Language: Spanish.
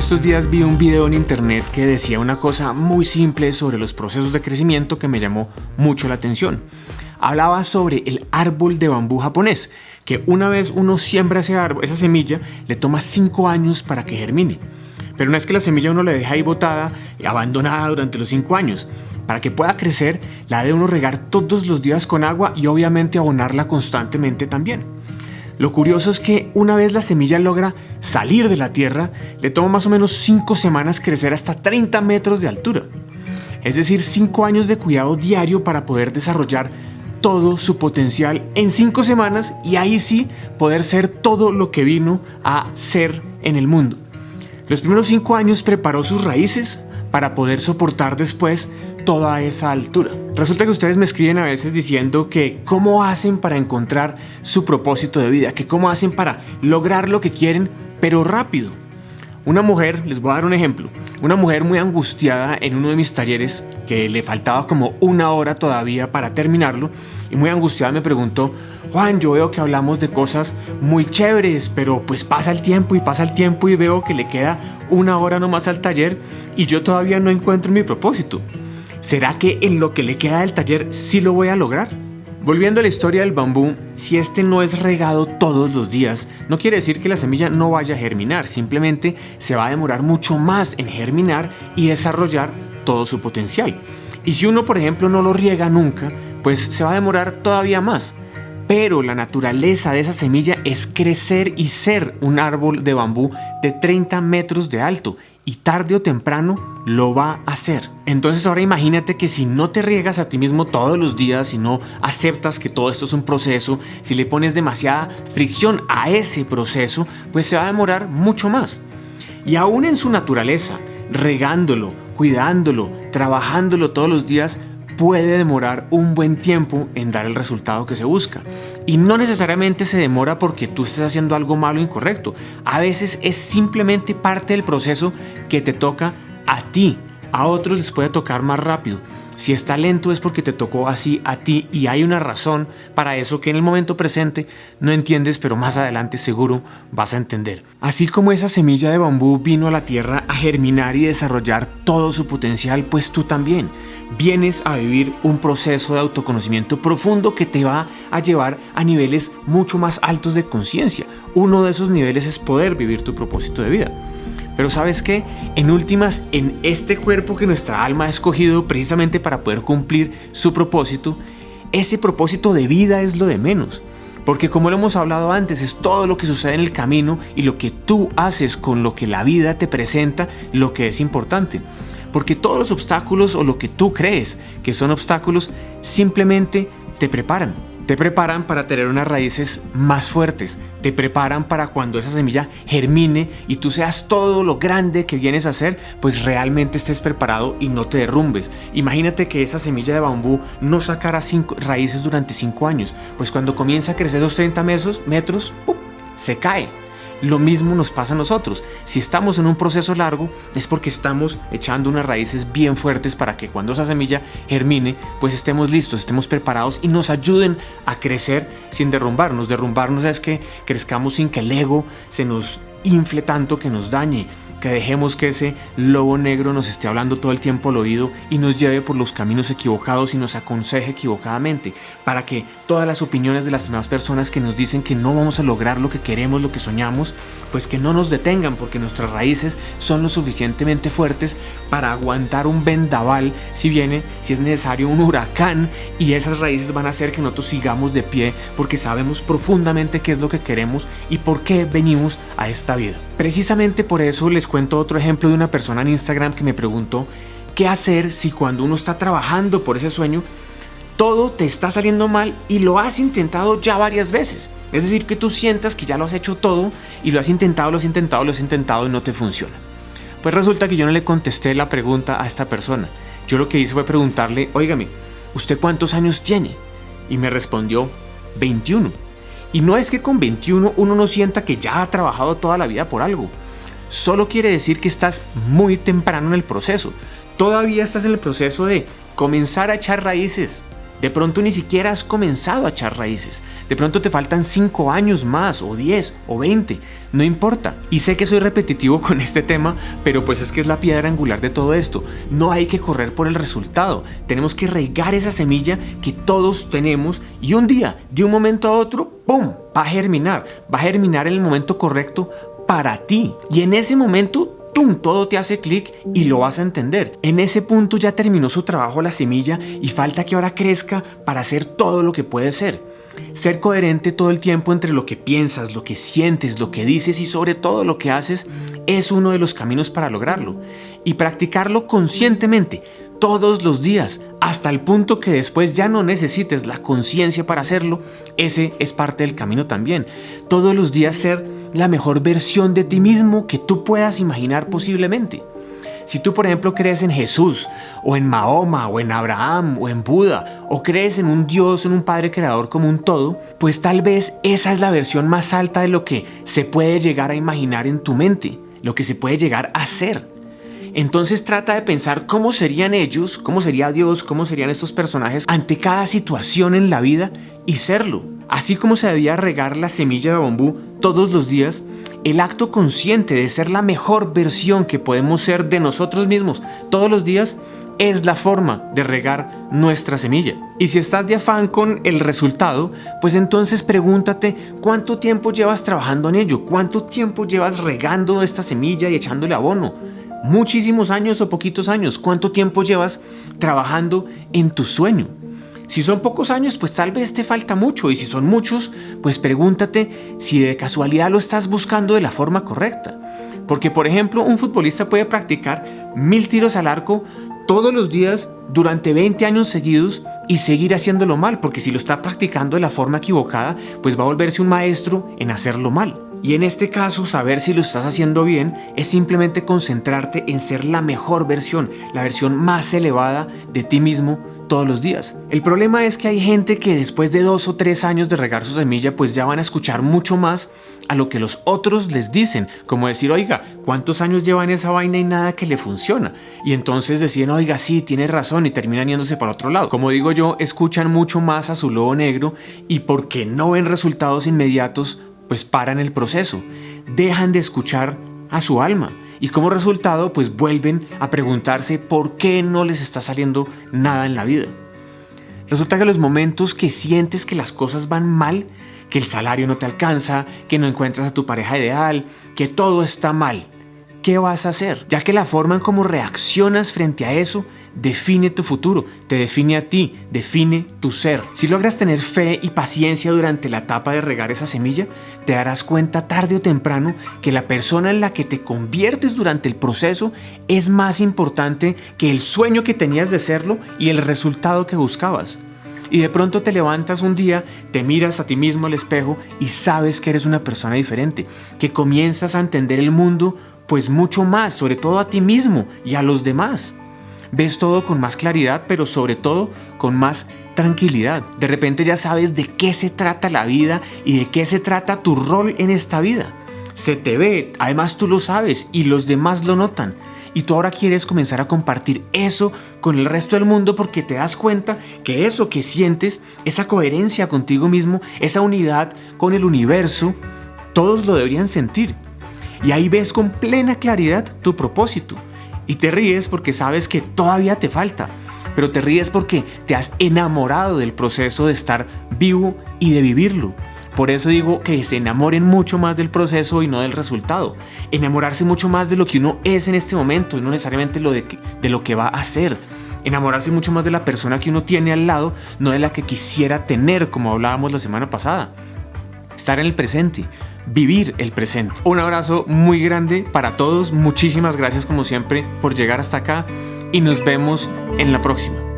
estos días vi un video en internet que decía una cosa muy simple sobre los procesos de crecimiento que me llamó mucho la atención. Hablaba sobre el árbol de bambú japonés, que una vez uno siembra esa semilla, le toma 5 años para que germine. Pero no es que la semilla uno la deja ahí botada, abandonada durante los 5 años. Para que pueda crecer, la debe uno regar todos los días con agua y obviamente abonarla constantemente también. Lo curioso es que una vez la semilla logra salir de la tierra, le toma más o menos 5 semanas crecer hasta 30 metros de altura. Es decir, 5 años de cuidado diario para poder desarrollar todo su potencial en 5 semanas y ahí sí poder ser todo lo que vino a ser en el mundo. Los primeros 5 años preparó sus raíces para poder soportar después toda esa altura. Resulta que ustedes me escriben a veces diciendo que cómo hacen para encontrar su propósito de vida, que cómo hacen para lograr lo que quieren, pero rápido. Una mujer, les voy a dar un ejemplo, una mujer muy angustiada en uno de mis talleres, que le faltaba como 1 hora todavía para terminarlo, y muy angustiada me preguntó: Juan, yo veo que hablamos de cosas muy chéveres, pero pues pasa el tiempo y veo que le queda 1 hora nomás al taller y yo todavía no encuentro mi propósito. ¿Será que en lo que le queda del taller sí lo voy a lograr? Volviendo a la historia del bambú, si este no es regado todos los días, no quiere decir que la semilla no vaya a germinar, simplemente se va a demorar mucho más en germinar y desarrollar todo su potencial. Y si uno, por ejemplo, no lo riega nunca, pues se va a demorar todavía más. Pero la naturaleza de esa semilla es crecer y ser un árbol de bambú de 30 metros de alto. Y tarde o temprano lo va a hacer. Entonces ahora imagínate que si no te riegas a ti mismo todos los días, si no aceptas que todo esto es un proceso, si le pones demasiada fricción a ese proceso, pues se va a demorar mucho más. Y aún en su naturaleza, regándolo, cuidándolo, trabajándolo todos los días, puede demorar un buen tiempo en dar el resultado que se busca. Y no necesariamente se demora porque tú estés haciendo algo malo o incorrecto. A veces es simplemente parte del proceso que te toca a ti. A otros les puede tocar más rápido. Si está lento es porque te tocó así a ti y hay una razón para eso que en el momento presente no entiendes, pero más adelante seguro vas a entender. Así como esa semilla de bambú vino a la tierra a germinar y desarrollar todo su potencial, pues tú también vienes a vivir un proceso de autoconocimiento profundo que te va a llevar a niveles mucho más altos de conciencia. Uno de esos niveles es poder vivir tu propósito de vida. Pero ¿sabes qué? En últimas, en este cuerpo que nuestra alma ha escogido precisamente para poder cumplir su propósito, ese propósito de vida es lo de menos. Porque como lo hemos hablado antes, es todo lo que sucede en el camino y lo que tú haces con lo que la vida te presenta lo que es importante. Porque todos los obstáculos o lo que tú crees que son obstáculos simplemente te preparan. Te preparan para tener unas raíces más fuertes, te preparan para cuando esa semilla germine y tú seas todo lo grande que vienes a ser, pues realmente estés preparado y no te derrumbes. Imagínate que esa semilla de bambú no sacara raíces durante 5 años, pues cuando comienza a crecer los 30 metros, ¡pum!, se cae. Lo mismo nos pasa a nosotros. Si estamos en un proceso largo es porque estamos echando unas raíces bien fuertes para que cuando esa semilla germine, pues estemos listos, estemos preparados y nos ayuden a crecer sin derrumbarnos. Derrumbarnos es que crezcamos sin que el ego se nos infle tanto que nos dañe, que dejemos que ese lobo negro nos esté hablando todo el tiempo al oído y nos lleve por los caminos equivocados y nos aconseje equivocadamente, para que todas las opiniones de las demás personas que nos dicen que no vamos a lograr lo que queremos, lo que soñamos, pues que no nos detengan, porque nuestras raíces son lo suficientemente fuertes para aguantar un vendaval si es necesario un huracán, y esas raíces van a hacer que nosotros sigamos de pie porque sabemos profundamente qué es lo que queremos y por qué venimos a esta vida. Precisamente por eso les cuento otro ejemplo de una persona en Instagram que me preguntó qué hacer si cuando uno está trabajando por ese sueño todo te está saliendo mal y lo has intentado ya varias veces. Es decir, que tú sientas que ya lo has hecho todo y lo has intentado y no te funciona. Pues resulta que yo no le contesté la pregunta a esta persona. Yo lo que hice fue preguntarle: óigame, ¿usted cuántos años tiene? Y me respondió: 21. Y no es que con 21 uno no sienta que ya ha trabajado toda la vida por algo. Solo quiere decir que estás muy temprano en el proceso. Todavía estás en el proceso de comenzar a echar raíces. De pronto ni siquiera has comenzado a echar raíces. De pronto te faltan 5 años más, o 10, o 20. No importa. Y sé que soy repetitivo con este tema, pero pues es que es la piedra angular de todo esto. No hay que correr por el resultado. Tenemos que regar esa semilla que todos tenemos y un día, de un momento a otro, ¡pum!, va a germinar. Va a germinar en el momento correcto para ti. Y en ese momento, ¡tum!, todo te hace clic y lo vas a entender. En ese punto ya terminó su trabajo la semilla y falta que ahora crezca para hacer todo lo que puede ser. Ser coherente todo el tiempo entre lo que piensas, lo que sientes, lo que dices y sobre todo lo que haces es uno de los caminos para lograrlo. Y practicarlo conscientemente todos los días hasta el punto que después ya no necesites la conciencia para hacerlo, ese es parte del camino también. Todos los días ser la mejor versión de ti mismo que tú puedas imaginar posiblemente. Si tú, por ejemplo, crees en Jesús, o en Mahoma, o en Abraham, o en Buda, o crees en un Dios, en un Padre Creador como un todo, pues tal vez esa es la versión más alta de lo que se puede llegar a imaginar en tu mente, lo que se puede llegar a ser. Entonces trata de pensar cómo serían ellos, cómo sería Dios, cómo serían estos personajes ante cada situación en la vida y serlo. Así como se debía regar la semilla de bambú todos los días, el acto consciente de ser la mejor versión que podemos ser de nosotros mismos todos los días es la forma de regar nuestra semilla. Y si estás de afán con el resultado, pues entonces pregúntate cuánto tiempo llevas trabajando en ello, cuánto tiempo llevas regando esta semilla y echándole abono. Muchísimos años o poquitos años. ¿Cuánto tiempo llevas trabajando en tu sueño? Si son pocos años, pues tal vez te falta mucho, y si son muchos, pues pregúntate si de casualidad lo estás buscando de la forma correcta. Porque, por ejemplo, un futbolista puede practicar 1000 tiros al arco todos los días durante 20 años seguidos y seguir haciéndolo mal, porque si lo está practicando de la forma equivocada, pues va a volverse un maestro en hacerlo mal. Y en este caso, saber si lo estás haciendo bien es simplemente concentrarte en ser la mejor versión, la versión más elevada de ti mismo todos los días. El problema es que hay gente que después de 2 o 3 años de regar su semilla, pues ya van a escuchar mucho más a lo que los otros les dicen, como decir, oiga, ¿cuántos años llevan esa vaina y nada que le funciona? Y entonces deciden, oiga, sí, tiene razón, y terminan yéndose para otro lado. Como digo yo, escuchan mucho más a su lobo negro y porque no ven resultados inmediatos, pues paran el proceso, dejan de escuchar a su alma. Y como resultado, pues vuelven a preguntarse por qué no les está saliendo nada en la vida. Resulta que los momentos que sientes que las cosas van mal, que el salario no te alcanza, que no encuentras a tu pareja ideal, que todo está mal, ¿qué vas a hacer? Ya que la forma en cómo reaccionas frente a eso define tu futuro, te define a ti, define tu ser. Si logras tener fe y paciencia durante la etapa de regar esa semilla, te darás cuenta tarde o temprano que la persona en la que te conviertes durante el proceso es más importante que el sueño que tenías de serlo y el resultado que buscabas. Y de pronto te levantas un día, te miras a ti mismo al espejo y sabes que eres una persona diferente, que comienzas a entender el mundo pues mucho más, sobre todo a ti mismo y a los demás. Ves todo con más claridad, pero sobre todo con más tranquilidad. De repente ya sabes de qué se trata la vida y de qué se trata tu rol en esta vida. Se te ve, además tú lo sabes y los demás lo notan. Y tú ahora quieres comenzar a compartir eso con el resto del mundo porque te das cuenta que eso que sientes, esa coherencia contigo mismo, esa unidad con el universo, todos lo deberían sentir. Y ahí ves con plena claridad tu propósito. Y te ríes porque sabes que todavía te falta, pero te ríes porque te has enamorado del proceso de estar vivo y de vivirlo. Por eso digo que se enamoren mucho más del proceso y no del resultado. Enamorarse mucho más de lo que uno es en este momento, no necesariamente de lo que va a hacer. Enamorarse mucho más de la persona que uno tiene al lado, no de la que quisiera tener, como hablábamos la semana pasada. Estar en el presente. Vivir el presente. Un abrazo muy grande para todos. Muchísimas gracias como siempre por llegar hasta acá y nos vemos en la próxima.